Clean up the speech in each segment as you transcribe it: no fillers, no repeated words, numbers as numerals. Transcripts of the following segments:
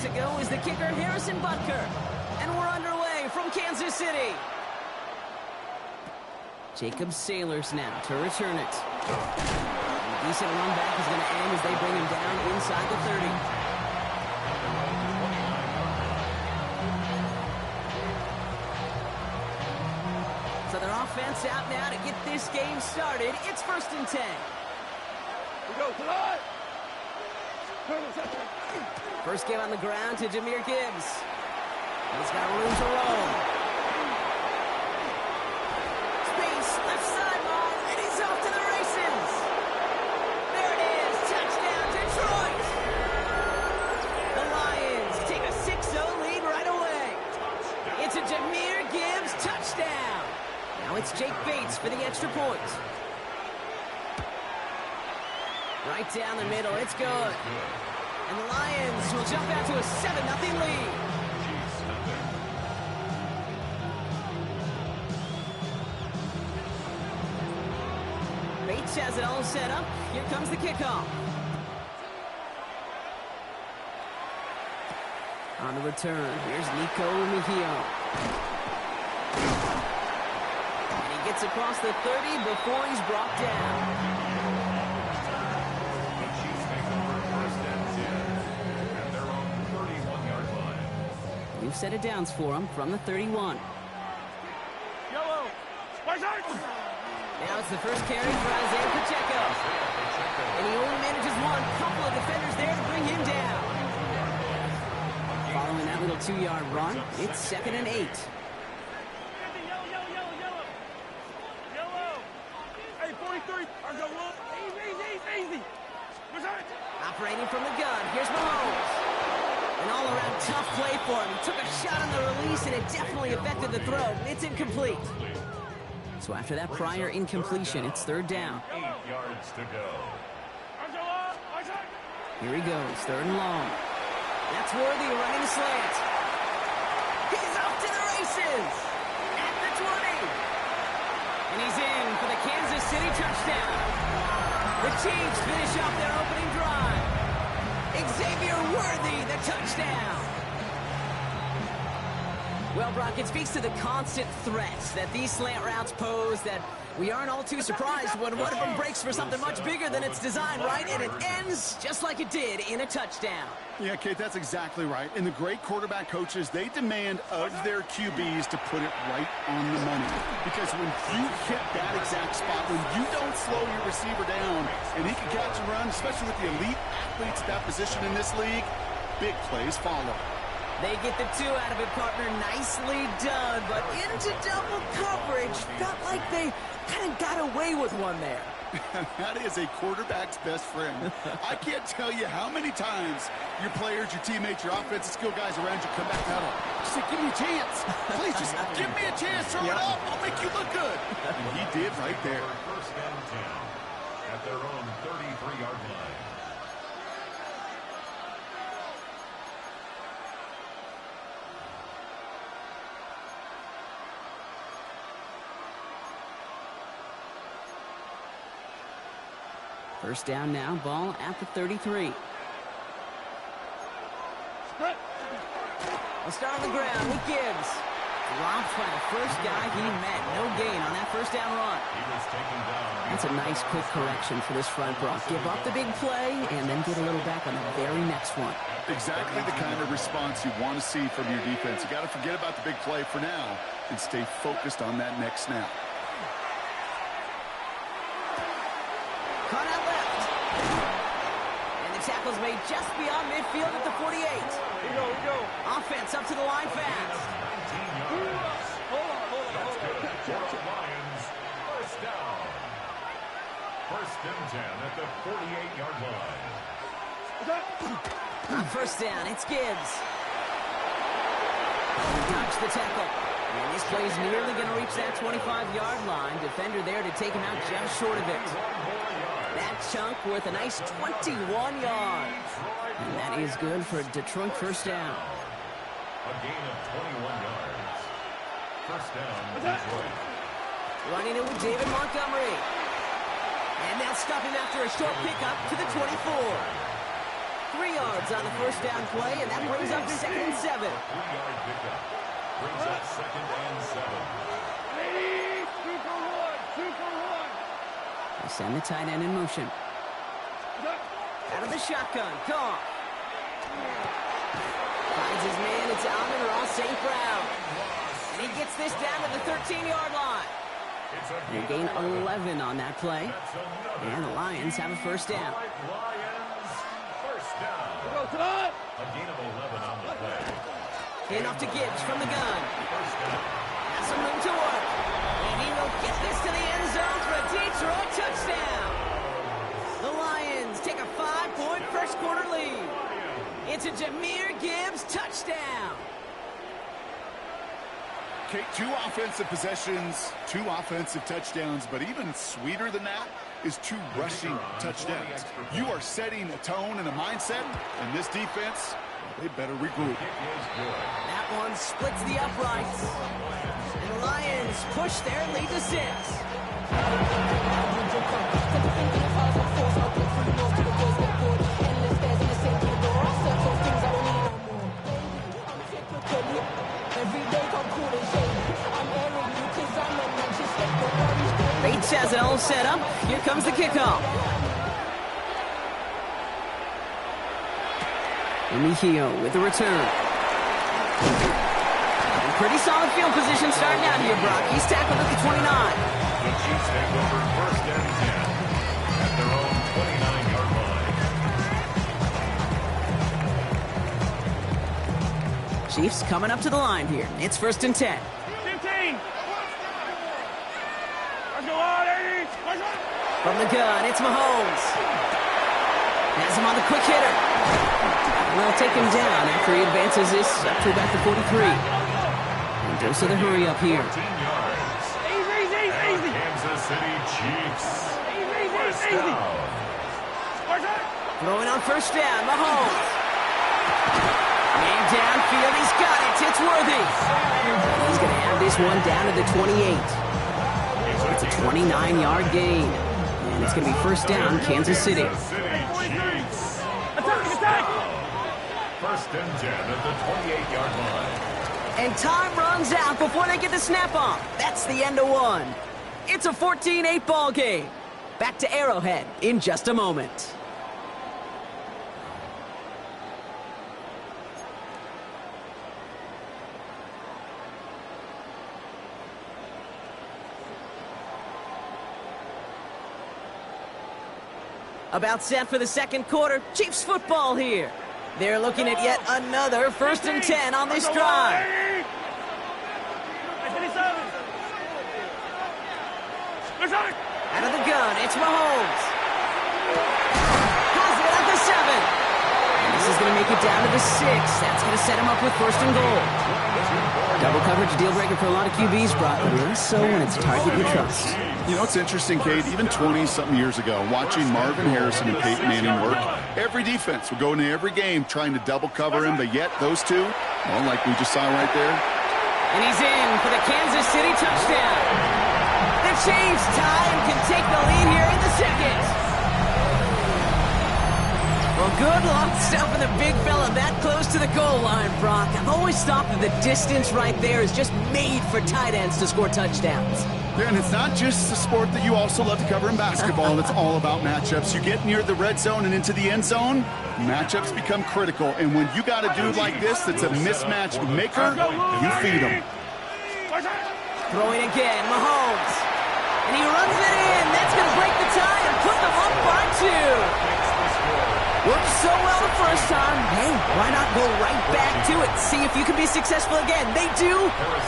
to go is the kicker, Harrison Butker. And we're underway from Kansas City. Jacob Sailors now to return it. A decent run back is going to end as they bring him down inside the 30. So their offense out now to get this game started. It's 1st and 10. We go tonight. First game on the ground to Jahmyr Gibbs. He's got room to roll. Space, left sideline, and he's off to the races. There it is, touchdown Detroit. The Lions take a 6-0 lead right away. It's a Jahmyr Gibbs touchdown. Now it's Jake Bates for the extra point. Right down the middle, it's good. And the Lions will jump out to a 7-0 lead. Bates has it all set up. Here comes the kickoff. On the return, here's Nico Mejia. And he gets across the 30 before he's brought down. We've set it downs for him from the 31. Yellow. Now it's the first carry for Isaiah Pacheco. And he only manages one. Couple of defenders there to bring him down. Following that little 2-yard run, it's 2nd and 8. Yellow. Hey, 43. Easy. Operating from the gun. Here's Mahomes. An all-around tough play for him. He took a shot on the release, and it definitely affected the throw. It's incomplete. So after that prior incompletion, it's 3rd down. 8 yards to go. Here he goes, 3rd and long. That's Worthy running the slant. He's off to the races at the 20. And he's in for the Kansas City touchdown. The Chiefs finish off their opening drive. Xavier Worthy, the touchdown. Well, Brock, it speaks to the constant threats that these slant routes pose that we aren't all too surprised when one of them breaks for something much bigger than it's designed, right? And it ends just like it did in a touchdown. Yeah, Kate, that's exactly right. And the great quarterback coaches, they demand of their QBs to put it right on the money. Because when you hit that exact spot, when you don't slow your receiver down, and he can catch and run, especially with the elite athletes at that position in this league, big plays follow. They get the 2 out of it, partner. Nicely done, but into double coverage. Felt like they kind of got away with one there. That is a quarterback's best friend. I can't tell you how many times your players, your teammates, your offensive skill guys around you come back out of, just say, give me a chance. Please just give me a chance. Throw it up. I'll make you look good. And he did right there. 1st and 10 at their own 33-yard line. First down now, ball at the 33. We'll start on the ground with Gibbs. Dropped by the first guy he met. No gain on that first down run. He was taken down. That's a nice quick correction for this front, Brock. Give up the big play and then get a little back on the very next one. Exactly the kind of response you want to see from your defense. You got to forget about the big play for now and stay focused on that next snap. Caught out left. And the tackle's made just beyond midfield at the 48. We go. Offense up to the line fast. 19 yards. Hold on. That's good. For the Lions, 1st down. 1st and 10 at the 48-yard line. On 1st down, it's Gibbs. Dodge the tackle. And this play is nearly going to reach that 25-yard line. Defender there to take him out just short of it. That chunk worth a nice 21 yards. And that is good for Detroit 1st down. A gain of 21 yards. 1st down, Detroit. Running it with David Montgomery. And they'll stop him after a short pickup to the 24. 3 yards on the first down play, and that brings up 2nd and 7. 3-yard pickup. Brings up 2nd and 7. 2 for 1, 2 for 1. They send the tight end in motion. Out of the shotgun, Goff. Finds his man, it's Amon-Ra St. Brown. And he gets this down to the 13-yard line. They gain 11 on that play. And the Lions have a first down. Lions, first down. A gain of 11 on the play. Hand off to Gibbs from the gun. First down. Has some room to work. And he will get this to the end zone for a Detroit touchdown. The Lions take a 5-point first quarter lead. It's a Jahmyr Gibbs touchdown. Okay, 2 offensive possessions, 2 offensive touchdowns, but even sweeter than that is 2 rushing touchdowns. You are setting a tone and a mindset, and this defense, they better regroup. That one splits the uprights. And the Lions push their lead to 6. Bates has it all set up. Here comes the kickoff. Emihio with the return. And pretty solid field position starting out here, Brock. He's tackled at the 29. The Chiefs take over first and 10 at their own 29-yard line. Chiefs coming up to the line here. It's 1st and 10. 15. Let's go on, 80. From the gun, it's Mahomes. Has him on the quick hitter. And they'll take him down after he advances this up to about the 43. And goes to the hurry up here. 14 yards. Easy. Kansas City Chiefs. First Easy. down. Throwing on first down, Mahomes. Man downfield, he's got it. It's worthy. He's going to have this one down to the 28. It's a 29-yard gain. And it's going to be first down, Kansas City. Chiefs. Attack. First and 10 at the 28-yard line. And time runs out before they get the snap off. That's the end of one. It's a 14-8 ball game. Back to Arrowhead in just a moment. About set for the second quarter. Chiefs football here. They're looking at yet another 1st and 10 on this drive. Out of the gun, it's Mahomes. Has it at the 7. And this is going to make it down to the 6. That's going to set him up with 1st and goal. Double coverage, deal breaker for a lot of QBs, Brock, but less so when it's a target you trust. You know, it's interesting, Kate, even 20-something years ago, watching Marvin Harrison and Peyton Manning work, every defense would go into every game trying to double cover him, but yet those two, well, like we just saw right there. And he's in for the Kansas City touchdown. The Chiefs tie and can take the lead here in the second. Well, good luck stopping the big fella that close to the goal line, Brock. I've always thought that the distance right there is just made for tight ends to score touchdowns. Yeah, and it's not just a sport that you also love to cover in basketball. It's all about matchups. You get near the red zone and into the end zone, matchups become critical. And when you got a dude like this that's a mismatch maker, you feed him. Throwing again, Mahomes. And he runs it in. That's going to break the tie and put them up by 2. Worked so well the first time. Hey, why not go right back to it? See if you can be successful again. They do,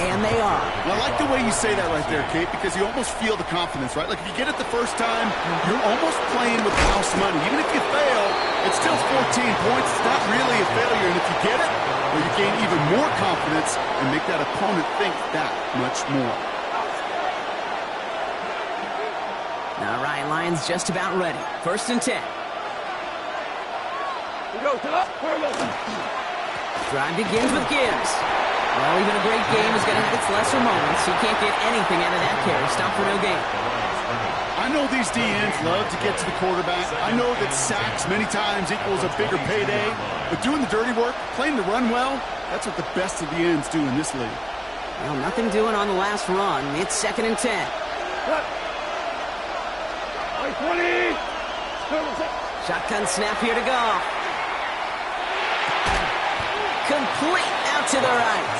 and they are. Well, I like the way you say that right there, Kate, because you almost feel the confidence, right? Like if you get it the first time, you're almost playing with house money. Even if you fail, it's still 14 points. It's not really a failure. And if you get it, well, you gain even more confidence and make that opponent think that much more. All right, Lions just about ready. 1st and 10. Drive begins with Gibbs. Well, even a great game is going to have its lesser moments. He can't get anything out of that carry. Stop for no gain. I know these DNs love to get to the quarterback. I know that sacks many times equals a bigger payday. But doing the dirty work, playing the run well, that's what the best of the ends do in this league. Well, nothing doing on the last run. It's 2nd and 10. 20. Shotgun snap here to go. Complete out to the right.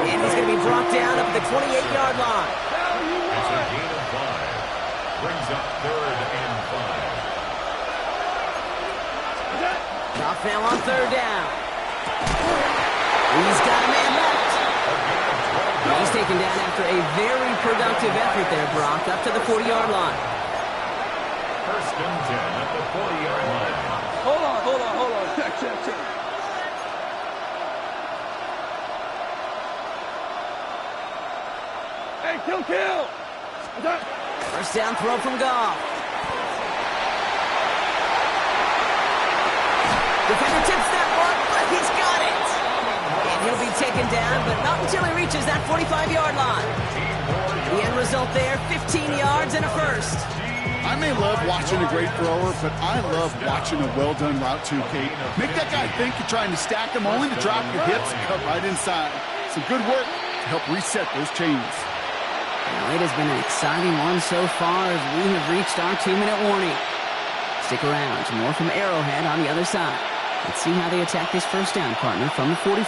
And he's going to be brought down up at the 28-yard line. It's a gain of 5. Brings up 3rd and 5. Off now on 3rd down. He's got a man left. He's taken down after a very productive effort there, Brock, up to the 40-yard line. 1st and 10 at the 40-yard line. Hold on. Check. Hey, kill. First down throw from Goff. Defender tips that one, but he's got it. And he'll be taken down, but not until he reaches that 45-yard line. The end result there, 15 yards and a first. I may love watching a great thrower, but I love watching a well-done route too, Kate. Make that guy think you're trying to stack him only to drop your hips and cut right inside. Some good work to help reset those chains. Well, it has been an exciting one so far as we have reached our 2-minute warning. Stick around to more from Arrowhead on the other side. Let's see how they attack this first down, partner, from the 45.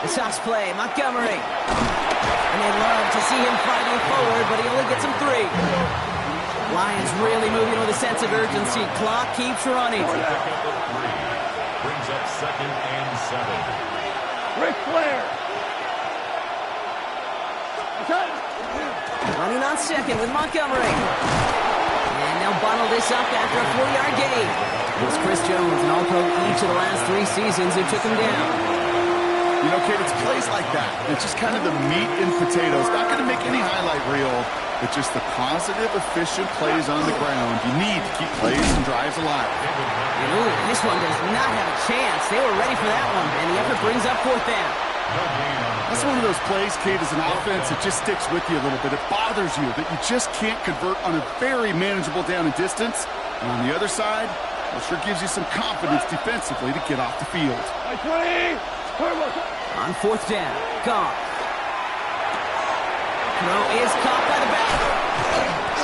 The Sox play, Montgomery. And they love to see him fighting forward, but he only gets him 3. Lions really moving with a sense of urgency. Clock keeps running. Brings up 2nd and 7. Ric Flair. Running on 2nd with Montgomery. And they'll bundle this up after a 4-yard gain. It was Chris Jones, an All-Pro each of the last 3 seasons, who took him down. You know, Kate, it's plays like that. It's just kind of the meat and potatoes. Not going to make any highlight reel, but just the positive, efficient plays on the ground. You need to keep plays and drives alive. Ooh, this one does not have a chance. They were ready for that one, and the effort brings up 4th down. That's one of those plays, Kate, as an offense, it just sticks with you a little bit. It bothers you that you just can't convert on a very manageable down and distance. And on the other side, it sure gives you some confidence defensively to get off the field. 20. On 4th down, Goff. Throw is caught by the back.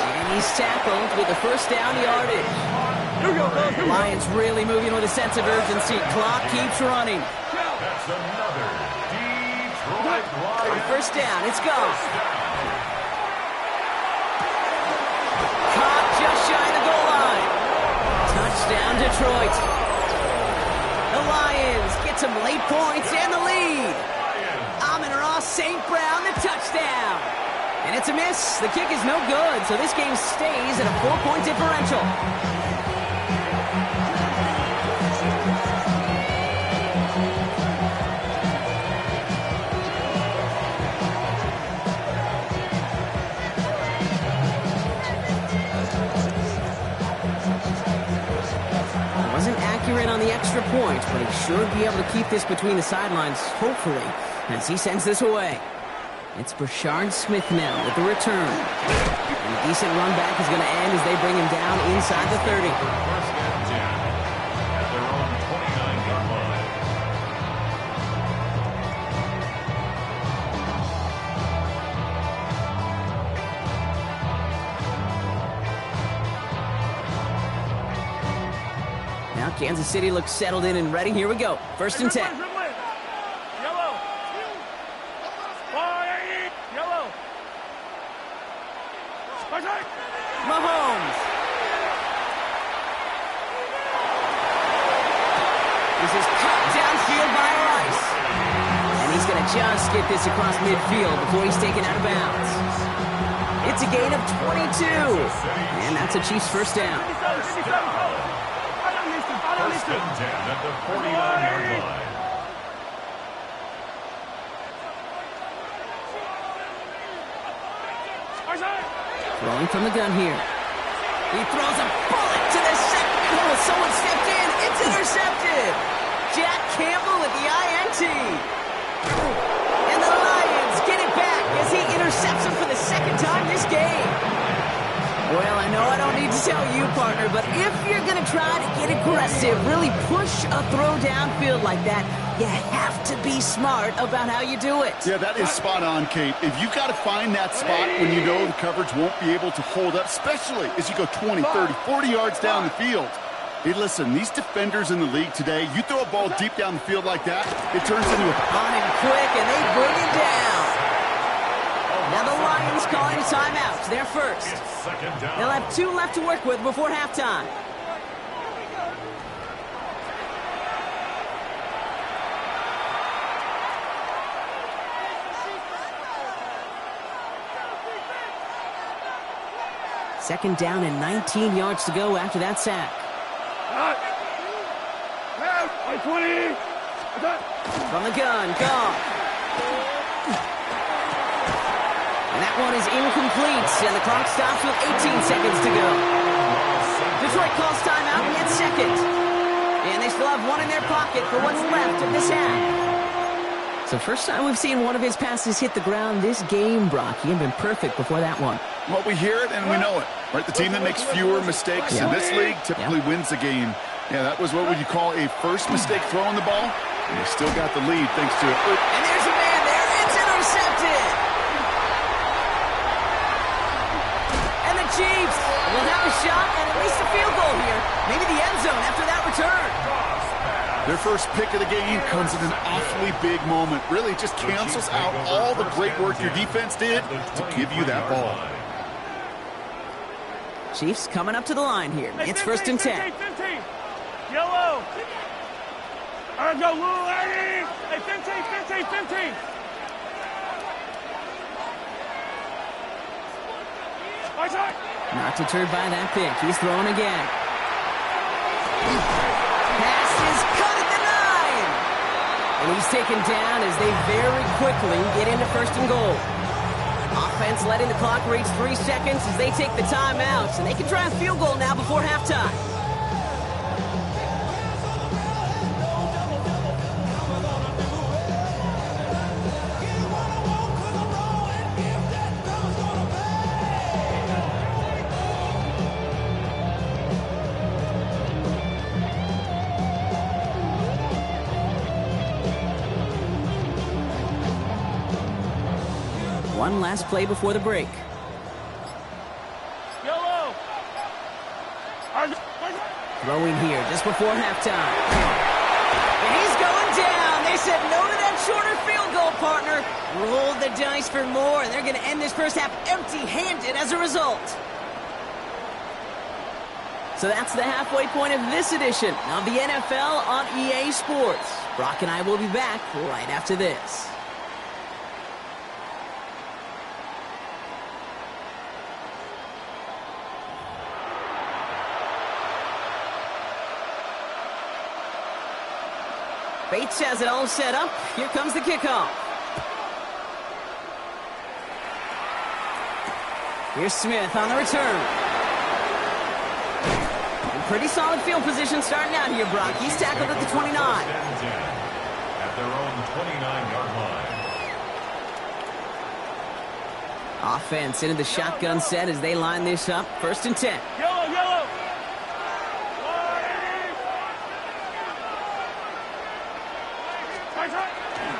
And he's tackled with the first down yardage. The Lions really moving with a sense of urgency. Clock keeps running. That's another Detroit Lions. On first down, it's Goff. Caught just shy of the goal line. Touchdown, Detroit. The Lions get some late points and the lead. Amon-Ra St. Brown, the touchdown. And it's a miss. The kick is no good, so this game stays at a 4-point differential. On the extra point, but he should be able to keep this between the sidelines, hopefully, as he sends this away. It's Brashard Smith now with the return. And a decent run back is going to end as they bring him down inside the 30. 1st and 10 at their own 29-yard line. Now Kansas City looks settled in and ready. Here we go. 1st and 10. Yellow. Yellow. Mahomes. This is cut downfield by Rice. And he's going to just get this across midfield before he's taken out of bounds. It's a gain of 22. And that's a Chiefs first down. 1st and 10 at the 49-yard line. Throwing from the gun here. He throws a bullet to the second. Oh, someone stepped in. It's intercepted. Jack Campbell with the INT. And the Lions get it back as he intercepts him for the second tell you, partner, but if you're going to try to get aggressive, really push a throw downfield like that, you have to be smart about how you do it. Yeah, that is spot on, Kate. If you've got to find that spot when you know the coverage won't be able to hold up, especially as you go 20, 30, 40 yards down the field. Hey, listen, these defenders in the league today, you throw a ball deep down the field like that, it turns into a... On him quick, and they bring it down. Now the Lions calling a timeout. They're first. They'll have 2 left to work with before halftime. Second down and 19 yards to go after that sack. 20. From the gun, gone. And that one is incomplete, and the clock stops with 18 seconds to go. Detroit calls timeout at second. And they still have one in their pocket for what's left of this half. So first time we've seen one of his passes hit the ground this game, Brock. He had been perfect before that one. Well, we hear it and we know it, right? The team that makes fewer mistakes in this league typically wins the game. Yeah, that was what would you call a first mistake throwing the ball, and they still got the lead thanks to it. And there's a man there. It's intercepted. And the Chiefs will have a shot and at least a field goal here. Maybe the end zone after that return. Their first pick of the game comes at an awfully big moment. Really just cancels out all the great work your defense did to give you that ball. Chiefs coming up to the line here. It's 1st and 10. 15. Yellow. All right, go, little lady. Hey, 15. Not deterred by that pick. He's throwing again. Pass is cut at the 9. And he's taken down as they very quickly get into 1st and goal. Offense letting the clock reach 3 seconds as they take the timeouts. And they can try a field goal now before halftime. One last play before the break. Yellow. Throwing here just before halftime. And he's going down. They said no to that shorter field goal, partner. Rolled the dice for more, and they're going to end this first half empty-handed as a result. So that's the halfway point of this edition of the NFL on EA Sports. Brock and I will be back right after this. Bates has it all set up. Here comes the kickoff. Here's Smith on the return. And pretty solid field position starting out here, Brock. He's tackled at the 29. At their own 29-yard line. Offense into the shotgun set as they line this up. 1st and 10. Yellow.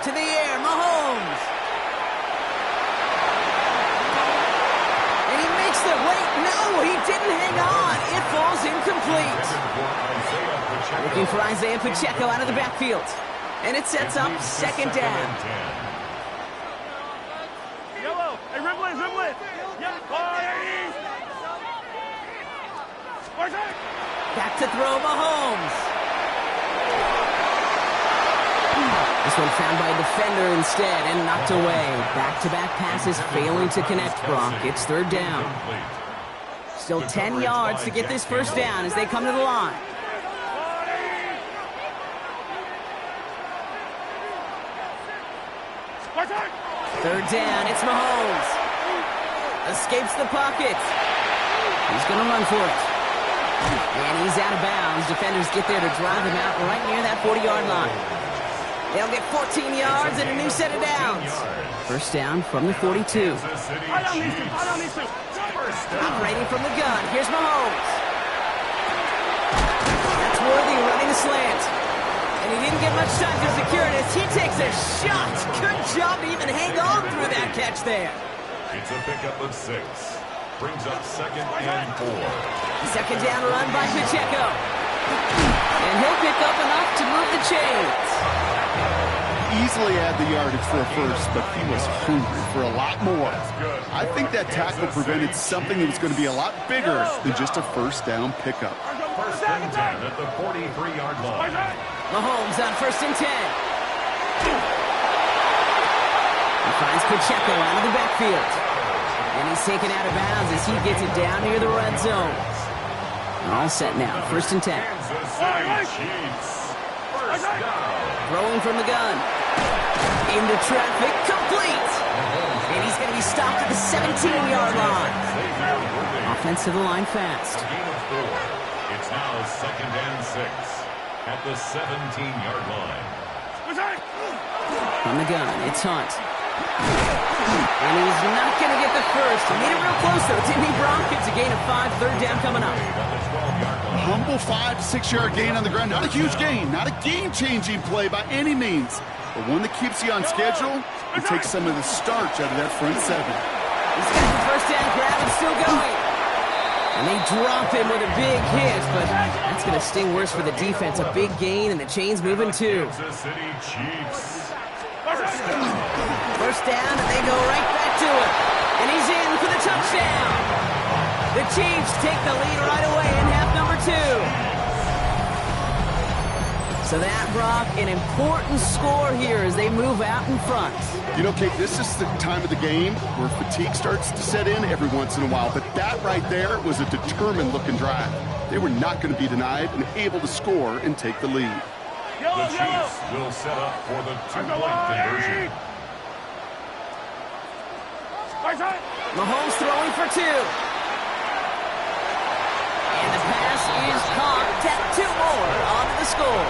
To the air, Mahomes. And he makes the wait. No, he didn't hang on. It falls incomplete. Looking for Isaiah Pacheco out of the backfield. And it sets up 2nd down. Yellow. Hey, dribble it. Back to throw, Mahomes. This one found by a defender instead and knocked away. Back-to-back passes failing to connect, Brock. It's 3rd down. Still 10 yards to get this first down as they come to the line. Third down, it's Mahomes. Escapes the pocket. He's going to run for it. And he's out of bounds. Defenders get there to drive him out right near that 40-yard line. They'll get 14 yards and a new set of downs. First down from the 42. I don't need to. First down. Operating from the gun. Here's Mahomes. That's Worthy running the slant. And he didn't get much time to secure it as he takes a shot. Good job to even hang on through that catch there. It's a pickup of 6. Brings up 2nd and 4. Second down run by Pacheco. And he'll pick up enough to move the chains. Easily had the yardage for a first, but he was hungry for a lot more. I think that tackle prevented something that was going to be a lot bigger than just a first down pickup. First and 10 at the 43-yard line. Mahomes on 1st and 10. He finds Pacheco out of the backfield. And he's taken out of bounds as he gets it down near the red zone. All set now. 1st and 10. Kansas City Chiefs. First down. Throwing from the gun. Into traffic. Complete. And he's going to be stopped at the 17-yard line. Offense to the line fast. Gain of 4. It's now 2nd and 6 at the 17-yard line. From the gun, it's Hunt. And he's not going to get the first. He made it real close, though. Didn't he, Brock? It's a gain of 5. 3rd down coming up. Humble 5 to 6-yard gain on the ground. Not a huge gain. Not a game-changing play by any means. But one that keeps you on schedule and takes some of the starch out of that front 7. He's got the first down grab and still going. And they drop him with a big hit, but that's going to sting worse for the defense. A big gain, and the chain's moving too. Kansas City Chiefs. First down, and they go right back to it. And he's in for the touchdown. The Chiefs take the lead right away in half number 2. So that, Brock, an important score here as they move out in front. You know, Kate, this is the time of the game where fatigue starts to set in every once in a while. But that right there was a determined-looking drive. They were not going to be denied and able to score and take the lead. The Chiefs will set up for the 2-point conversion. Mahomes throwing for 2. And the pass is caught. Tap 2 more onto the score.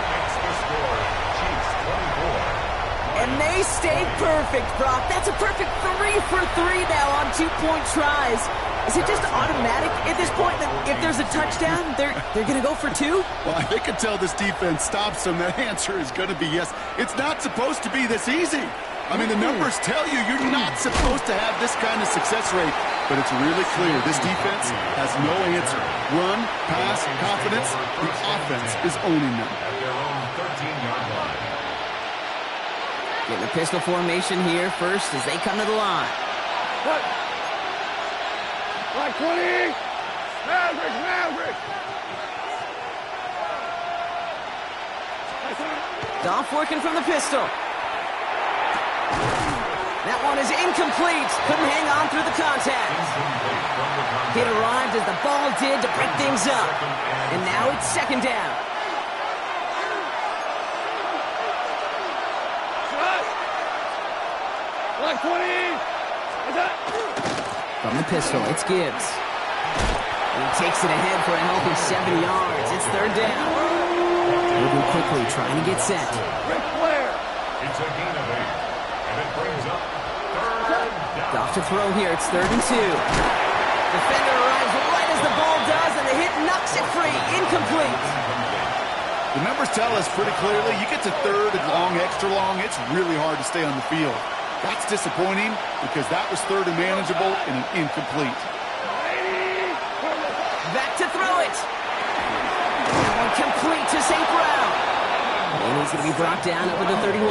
And they stay perfect, Brock. That's a perfect 3 for 3 now on 2-point tries. Is it just automatic at this point that if there's a touchdown, they're going to go for 2? Well, I think until this defense stops them, that answer is going to be yes. It's not supposed to be this easy. I mean, the numbers tell you you're not supposed to have this kind of success rate. But it's really clear this defense has no answer. Run, pass, confidence. The offense is owning them. At their own 13-yard line. Getting a pistol formation here first as they come to the line. Like 20. Maverick. Goff working from the pistol. That one is incomplete. Couldn't hang on through the contact. It arrived as the ball did to break things up. And now it's 2nd down. Like 20. From the pistol, it's Gibbs. And he takes it ahead for a healthy 70 yards. It's 3rd down. Moving quickly, trying to get set. It's a gain of 8. And it brings up 3rd down. Goff to throw here. It's 3rd and 2. Defender arrives right as the ball does, and the hit knocks it free. Incomplete. The numbers tell us pretty clearly, you get to 3rd and long, extra long, it's really hard to stay on the field. That's disappointing because that was 3rd and manageable and an incomplete. Back to throw it. That one complete to St. Brown. And he's going to be brought down over the 31.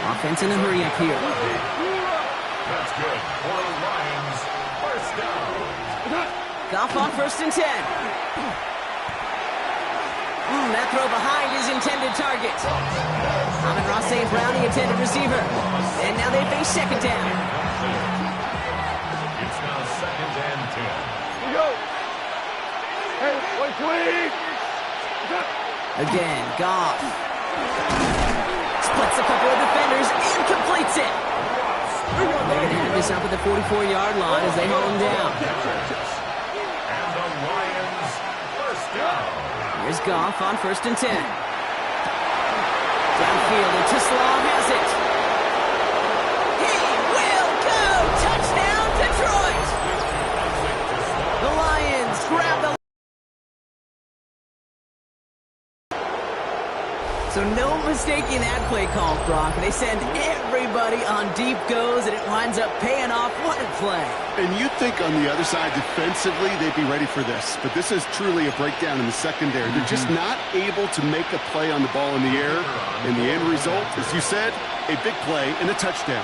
Offense in a hurry up here. That's good for the Lions. First down. Goff on 1st and 10. That throw behind his intended target. Amon-Ra St. Brown, the intended receiver. And now they face 2nd down. It's now 2nd and 10. Here we go. Hey, 120. Again, Goff. Splits a couple of defenders and completes it. They're going to have this up at the 44-yard line as they hold him down. And the Lions first down. Here's Goff on 1st and 10. Downfield, and Tisslaw has it. He will go! Touchdown, Detroit! mistaking that play call, Brock. They send everybody on deep goes, and it winds up paying off. What a play. And you'd think on the other side defensively they'd be ready for this. But this is truly a breakdown in the secondary. They're just not able to make a play on the ball in the air. And the end result, as you said, a big play and a touchdown.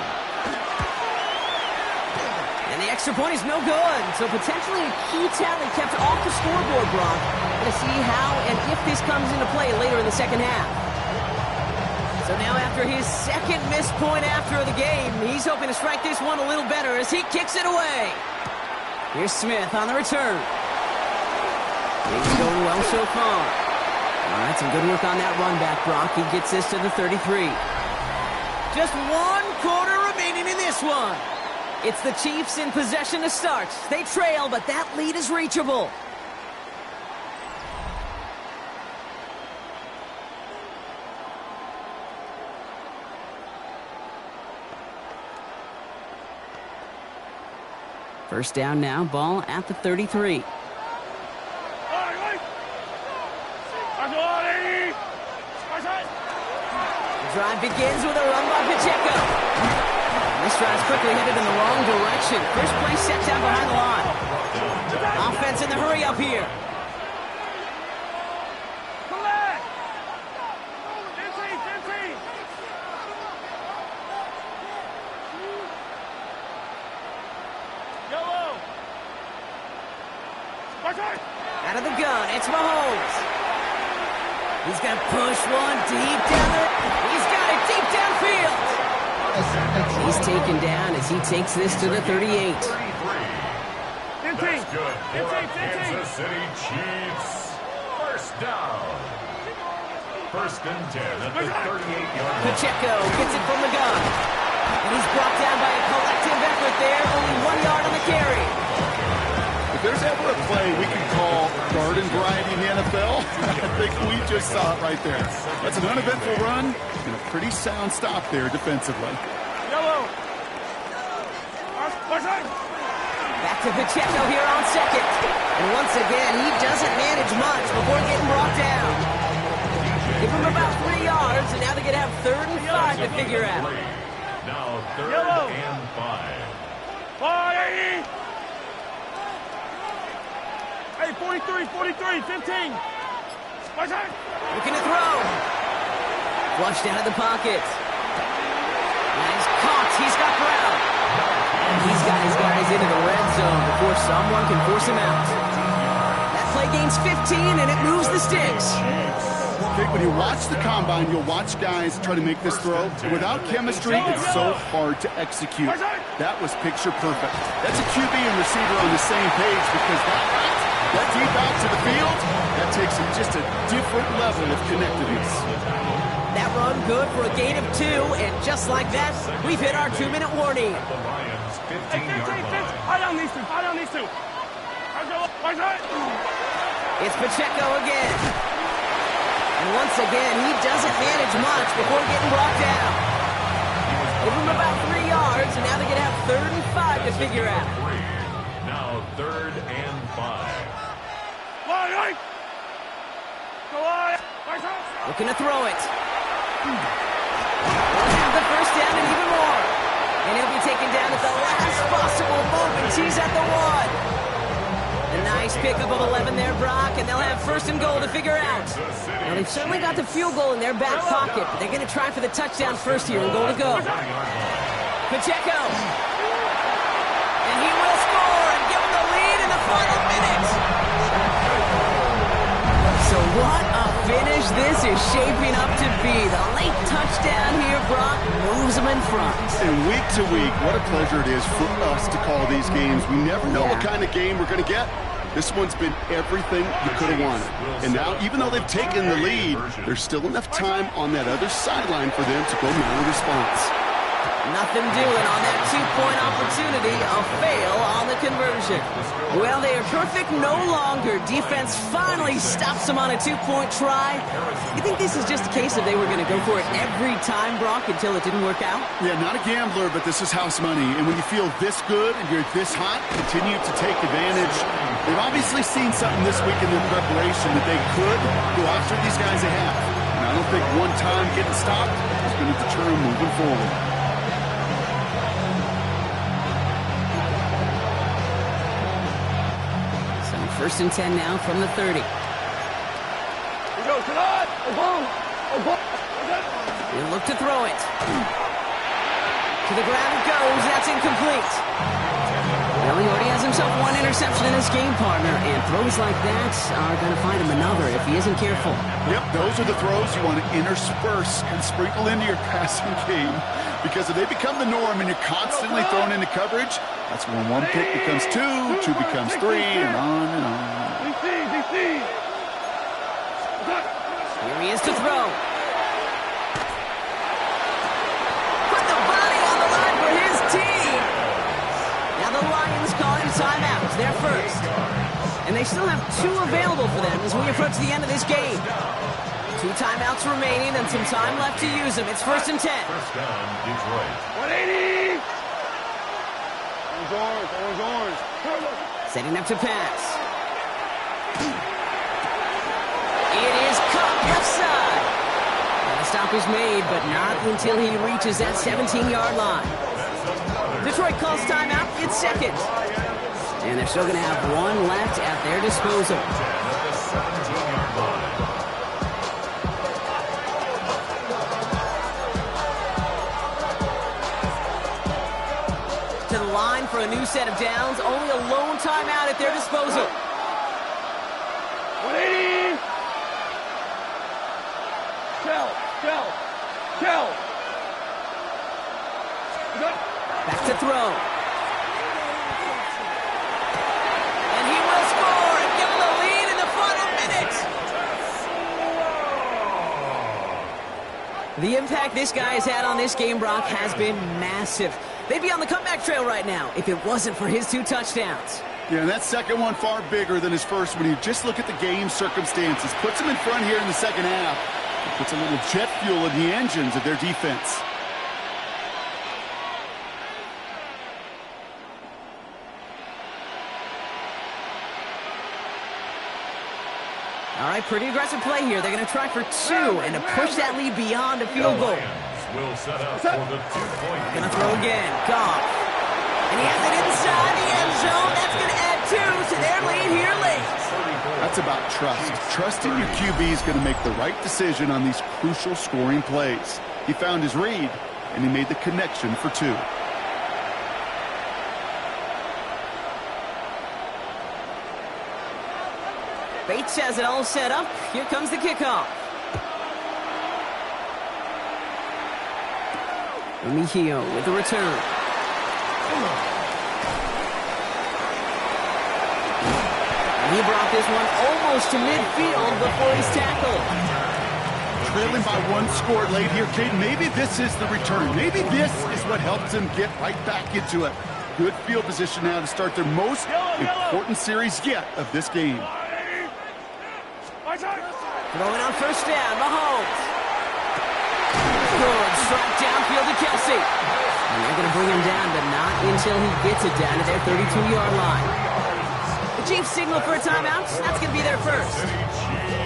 And the extra point is no good. So potentially a key talent kept off the scoreboard, Brock. Going to see how and if this comes into play later in the second half. So now after his second missed point after the game, he's hoping to strike this one a little better as he kicks it away. Here's Smith on the return. Things going well so far. All right, some good work on that run back, Brock. He gets this to the 33. Just 1 quarter remaining in this one. It's the Chiefs in possession to start. They trail, but that lead is reachable. First down now, ball at the 33. The drive begins with a run by Pacheco. This drive's quickly headed in the wrong direction. First play set down behind the line. Offense in the hurry up here. Out of the gun, it's Mahomes. He's going to push one deep down there. He's got it deep downfield. He's taken down as he takes this to the 38. That's good for the Kansas City Chiefs. First down. First and 10 at the 38-yard line. Pacheco gets it from the gun. And he's brought down by a collective effort there. Only 1 yard on the carry. If there's ever a play we can call garden variety in the NFL, I think we just saw it right there. That's an uneventful run and a pretty sound stop there defensively. Back to Pacheco here on second. And once again, he doesn't manage much before getting brought down. Give him about 3 yards, and now they're going to have 3rd and 5 to figure out. Now 3rd and 5. Hey, 43, 15. Looking to throw. Flushed out of the pocket. And he's caught. He's got Brown. And he's got his guys into the red zone before someone can force him out. That play gains 15, and it moves the sticks. Vic, when you watch the combine, you'll watch guys try to make this throw. Without chemistry, it's so hard to execute. That was picture perfect. That's a QB and receiver on the same page because that deep out to the field, that takes him just a different level of connectedness. That run good for a gain of 2, and just like that, we've hit our 2-minute warning. The Lions 15-yard line. High down these two. It's Pacheco again. And once again, he doesn't manage much before getting brought down. Give him about 3 yards, and now they're going to have 3rd and 5 to figure out. Now 3rd and 5. Looking to throw it. He'll have the first down and even more. And he'll be taken down at the last possible moment. He's at the 1. A nice pickup of 11 there, Brock, and they'll have 1st and goal to figure out. Now, they've certainly got the field goal in their back pocket, but they're going to try for the touchdown first here and goal to go. Pacheco. And he will score and give them the lead in the final minute. So what a finish this is shaping up to be. The late touchdown here, Brock, moves them in front. And week to week, what a pleasure it is for us to call these games. We never know what kind of game we're going to get. This one's been everything you could have wanted. And now, even though they've taken the lead, there's still enough time on that other sideline for them to go mount a response. Nothing doing on that 2-point opportunity. A fail on the conversion. Well, they are perfect no longer. Defense finally stops them on a 2-point try. You think this is just a case of they were going to go for it every time, Brock, until it didn't work out? Yeah, not a gambler, but this is house money. And when you feel this good and you're this hot, continue to take advantage. They've obviously seen something this week in their preparation that they could go after these guys they have. Now, I don't think one time getting stopped is going to deter him moving forward. So 1st and 10 now from the 30. He'll look to throw it. To the ground it goes. That's incomplete. Well, he already has himself one interception in this game, partner, and throws like that are going to find him another if he isn't careful. Yep, those are the throws you want to intersperse and sprinkle into your passing game, because if they become the norm and you're constantly thrown into coverage, that's when one pick becomes two, two becomes three, and on and on. Here he is to throw. Put the body on the line for his team. Now the Lions calling timeout. They're first. And they still have 2 available for them as we approach the end of this game. 2 timeouts remaining and some time left to use them. It's 1st and 10. First down, Detroit. 180. Orange. Setting up to pass. It is caught left side. And the stop is made, but not until he reaches that 17-yard line. Detroit calls timeout. It's 2nd. And they're still going to have 1 left at their disposal. To the line for a new set of downs. Only a lone timeout at their disposal. 180. Shell. Back to throw. And he will score and give them the lead in the final minute. The impact this guy has had on this game, Brock, has been massive. They'd be on the comeback trail right now if it wasn't for his 2 touchdowns. Yeah, and that second one far bigger than his first when you just look at the game circumstances. Puts him in front here in the second half. Puts a little jet fuel in the engines of their defense. All right, pretty aggressive play here. They're going to try for 2 and to push that lead beyond a field goal. Will set up for the 2-point. Going to throw again. Goff. And he has it inside the end zone. That's going to add 2 to their lead here late. That's about trust. Trusting your QB is going to make the right decision on these crucial scoring plays. He found his read, and he made the connection for 2. Bates has it all set up. Here comes the kickoff. Mejio with the return. He brought this one almost to midfield before he's tackled. Trailing by 1 score late here, Caden. Maybe this is the return. Maybe this is what helps them get right back into it. Good field position now to start their most important series yet of this game. Throwing on 1st down, Mahomes. Good strike downfield to Kelsey. And they're going to bring him down, but not until he gets it down to their 32-yard line. The Chiefs signal for a timeout. That's going to be their first.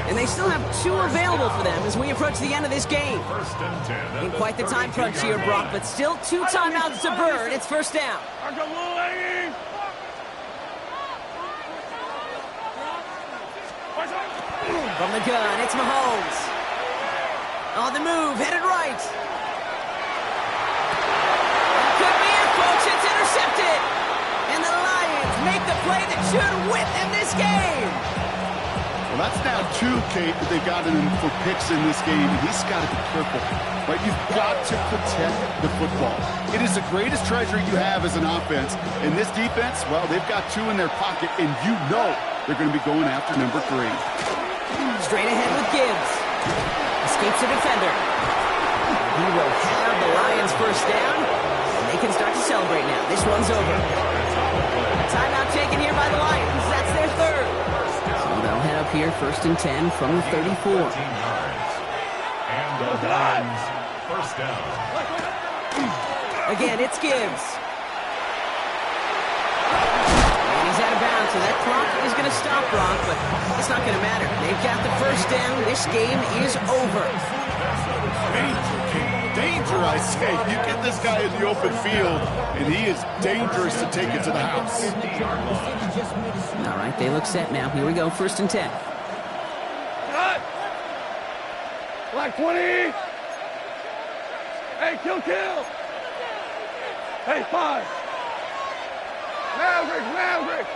And they still have 2 available for them as we approach the end of this game. Ain't quite the time crunch here, Brock, but still 2 timeouts to burn. It's 1st down. From the gun, it's Mahomes. On the move, headed right. Could be it, folks. It's intercepted. And the Lions make the play that should win them this game. Well, that's now 2, Kate, that they got in for picks in this game. And he's got to be careful, right? You've got to protect the football. It is the greatest treasure you have as an offense. And this defense, well, they've got 2 in their pocket, and you know they're going to be going after number 3. Straight ahead with Gibbs. Escapes the defender. He will have the Lions 1st down, and they can start to celebrate now. This one's over. Timeout taken here by the Lions. That's their 3rd. So they'll head up here 1st and 10 from the 34. And the Lions 1st down. Again, it's Gibbs. And he's out of bounds, so that clock is going to a stop, Brock, but it's not going to matter. They've got the first down. This game is over. Danger, I say. You get this guy in the open field, and he is dangerous to take it to the house. All right, they look set now. Here we go, 1st and 10. Cut. Black 20. Hey, kill. Hey, 5. Maverick.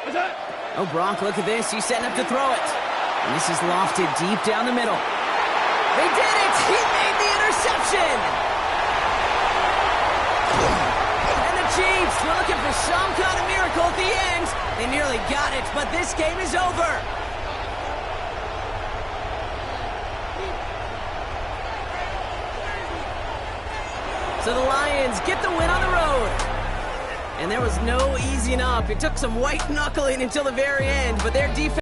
What's that? Oh, Brock, look at this. He's setting up to throw it. And this is lofted deep down the middle. They did it! He made the interception! And the Chiefs were looking for some kind of miracle at the end. They nearly got it, but this game is over. So the Lions get the win on the road. And there was no easing up. It took some white knuckling until the very end, but their defense